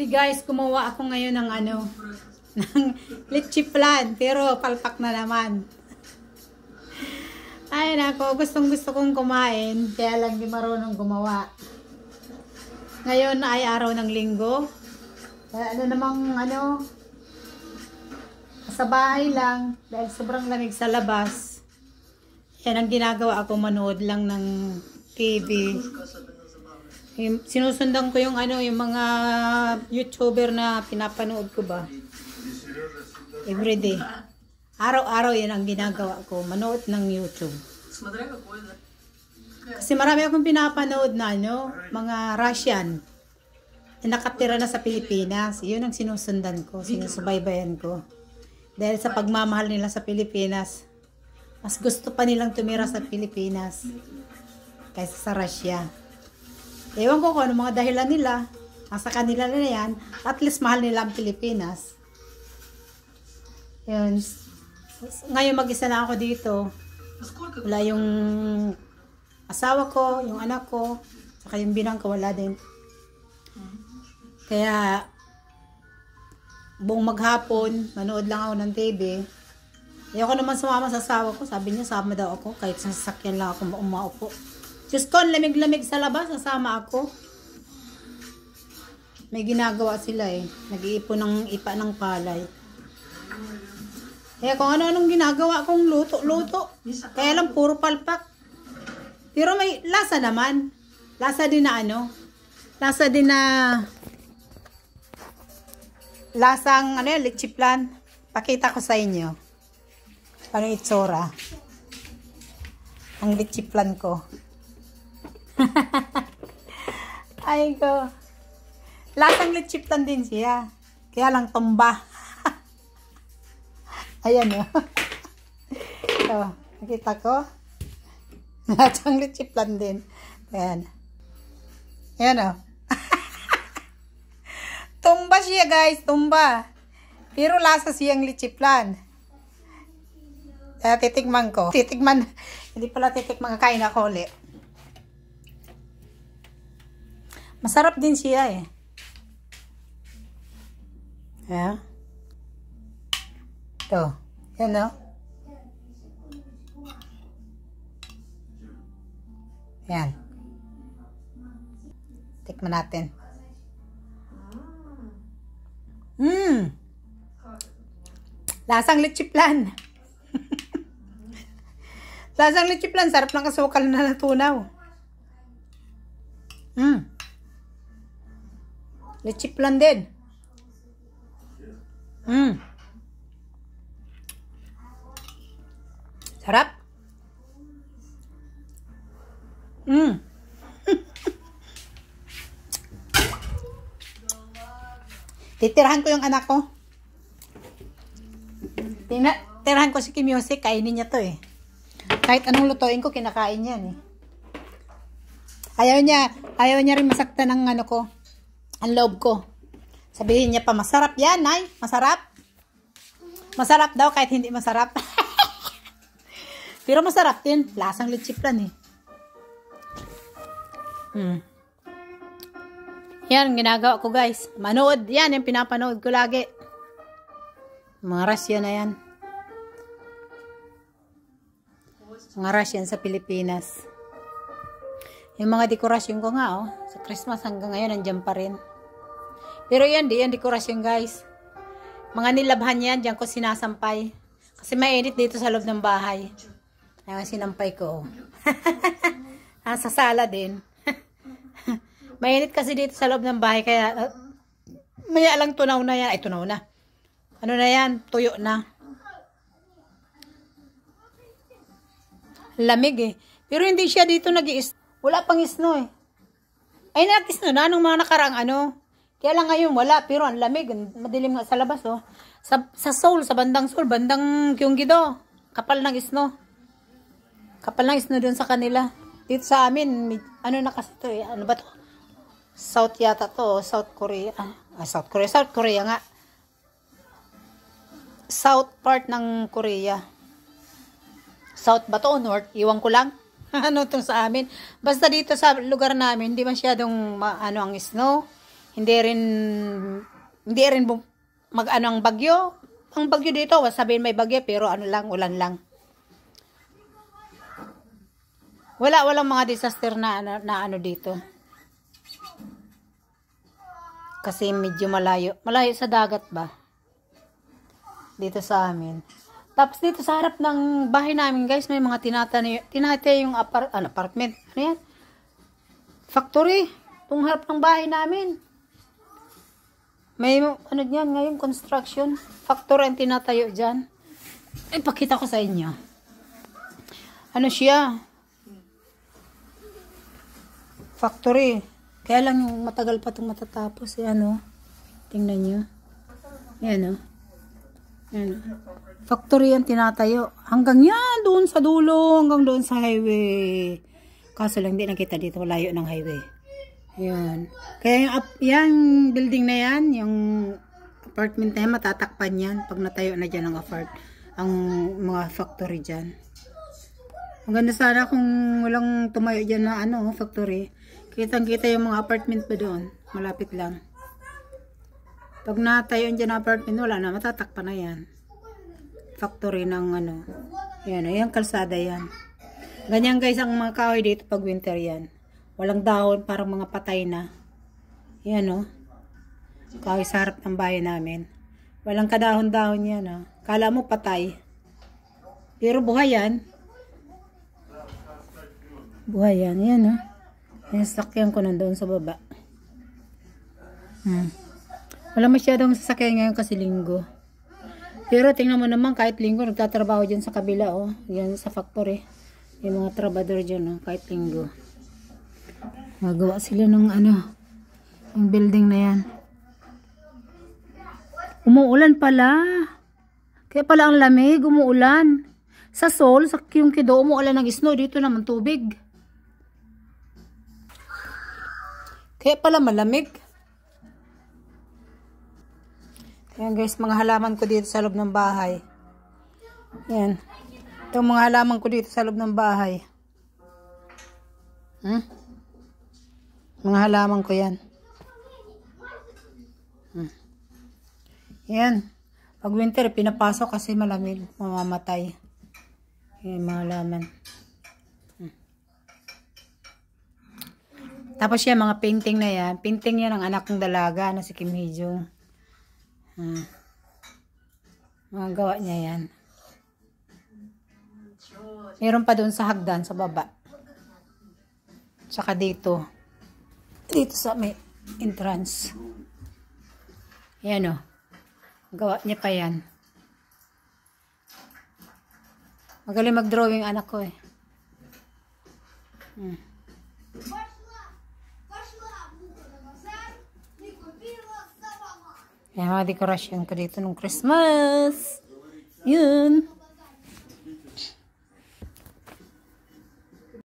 Hey guys, gumawa ako ngayon ng ng leche flan, pero palpak na naman. Ay nako, gustong-gusto kong kumain, kaya lang di marunong gumawa. Ngayon ay araw ng linggo. Kaya sa bahay lang, dahil sobrang lamig sa labas. Yan ang ginagawa ako, manood lang ng TV. Sinusundan ko yung mga YouTuber na pinapanood ko ba. Everyday. Araw-araw yan ang ginagawa ko, manood ng YouTube. Kasi marami akong pinapanood na mga Russian na nakatira na sa Pilipinas. Yun ang sinusundan ko, sinusubaybayan ko. Dahil sa pagmamahal nila sa Pilipinas, mas gusto pa nilang tumira sa Pilipinas kaysa sa Russia. Ewan ko kung ano mga dahilan nila. Nasa kanila na yan. At least mahal nila ang Pilipinas. Yun. Ngayon mag-isa na ako dito. Wala yung asawa ko, yung anak ko, saka yung binang ko, wala din. Kaya buong maghapon, manood lang ako ng TV. Ayoko naman sumama sa asawa ko. Sabi niya, sama daw ako. Kahit sa sasakyan lang ako umaupo. Diyos ko, lamig-lamig sa labas. Sasama ako. May ginagawa sila eh. Nag-iipon ng ipa ng palay. Kaya kung ano-anong ginagawa kong luto-luto. Kaya lang puro palpak. Pero may lasa naman. Lasa din na Lasa din na lasang leche flan. Pakita ko sa inyo. Paano itsura? Ang leche flan ko. Ay ko. Lasang leche flan din siya. Kaya lang tumba. Ayan o. So, nakita ko. Lasang leche flan din. Ayan. Ayan o. Tumba siya guys. Tumba. Pero lasa siyang leche flan. Titikman ko. Hindi pala titikman. Kain ako ulit. Masarap din siya eh. Yeah. Ito. Yan o. Yan. Tikman natin. Lasang leche flan. Lasang leche flan. Sarap ng kasukal na natunaw. Leche flan din. Sarap. Titirahan ko yung anak ko. Titirahan ko si Kim Music. Kainin niya to eh. Kahit anong lutuin ko, kinakain yan eh. Ayaw niya rin masaktan ng ang loob ko. Sabihin niya pa, masarap yan, ay. Masarap. Masarap daw kahit hindi masarap. Pero masarap din. Lasang leche flan eh. Yan, ginagawa ko guys. Manood. Yan, yung pinapanood ko lagi. Mga Russian na yan. Mga Russian sa Pilipinas. Yung mga dekorasyon ko nga, sa Christmas hanggang ngayon, nandiyan pa rin. Pero yan, di yan dekorasyon guys. Mga nilabhan yan, diyan ko sinasampay. Kasi mainit dito sa loob ng bahay. Ayan, sinampay ko. Sa sala din. Mainit kasi dito sa loob ng bahay, kaya maya lang tunaw na yan. Ay, tunaw na. Ano na yan? Tuyo na. Lamig eh. Pero hindi siya dito nag-i-snow. Wala pang snow eh. Ay, nag-snow na nung mga nakaraang Kaya lang ngayon wala. Pero ang lamig. Madilim nga sa labas oh. Sa Seoul, sa bandang Seoul, bandang Gyeonggi-do. Kapal ng snow. Kapal ng snow dun sa kanila. Dito sa amin, na kasi to eh. Ano ba to? South yata to. South Korea. South Korea nga. South part ng Korea. South ba to o North? Iwan ko lang. Itong sa amin. Basta dito sa lugar namin, hindi masyadong ang snow. hindi rin mag-ano ang bagyo. Ang bagyo dito, sabihin may bagyo, pero ano lang, ulan lang. Walang mga disaster na ano dito. Kasi medyo malayo. Malayo sa dagat ba? Dito sa amin. Tapos dito sa harap ng bahay namin, guys, may mga tinatayo yung apartment. Ano yan? Factory. Itong harap ng bahay namin. May ano diyan ngayon, construction. Factory ang tinatayo dyan. Ipakita ko sa inyo. Ano siya? Factory. Kaya lang yung matagal pa itong matatapos. Yan o. Tingnan nyo. Yan o. Yan o. Factory yan tinatayo. Hanggang yan. Doon sa dulo. Hanggang doon sa highway. Kaso lang di nakita dito. Layo ng highway. Yan. Kaya yung building na yan. Yung apartment na yan. Matatakpan yan. Pag natayo na dyan ang mga factory dyan. Maganda sana kung walang tumayo dyan na factory. Kitang-kita yung mga apartment pa doon. Malapit lang. Pag natayo dyan na apartment, wala na. Matatakpan na yan. Factory ng Yan, yung kalsada yan. Ganyan guys ang mga kahoy dito pag winter yan. Walang dahon, parang mga patay na. Yan o. Kahoy sa harap ng bahay namin. Walang kadahon-dahon yan o. Kala mo patay. Pero buhay yan. Buhay yan. Yan o. Yung sasakyan ko nandoon sa baba. Wala masyadong sasakyan ngayon kasi linggo. Pero tingnan mo naman kahit linggo nagtatrabaho dyan sa kabila oh. Yan sa factory. Yung mga trabador dyan oh, kahit linggo. Magawa sila ng yung building na yan. Umuulan pala. Kaya pala ang lamig, umuulan. Sa Seoul, sa Gyeonggi-do, umuulan ng snow. Dito naman tubig. Kaya pala malamig. Ayan guys, mga halaman ko dito sa loob ng bahay. Ayan. Itong mga halaman ko dito sa loob ng bahay. Mga halaman ko yan. Ayan. Pag winter, pinapasok kasi malamig. Mamamatay. Ayan, mga halaman. Tapos yan, mga painting na yan. Painting yan ng anak ng dalaga na si Kim Hee-jung. Mga gawa niya yan. Meron pa doon sa hagdan, sa baba. Tsaka dito. Dito sa may entrance. Yan o. Gawa niya pa yan. Magaling mag-drawing anak ko eh. Yan, mga dekorasyon ko dito nung Christmas. Yun.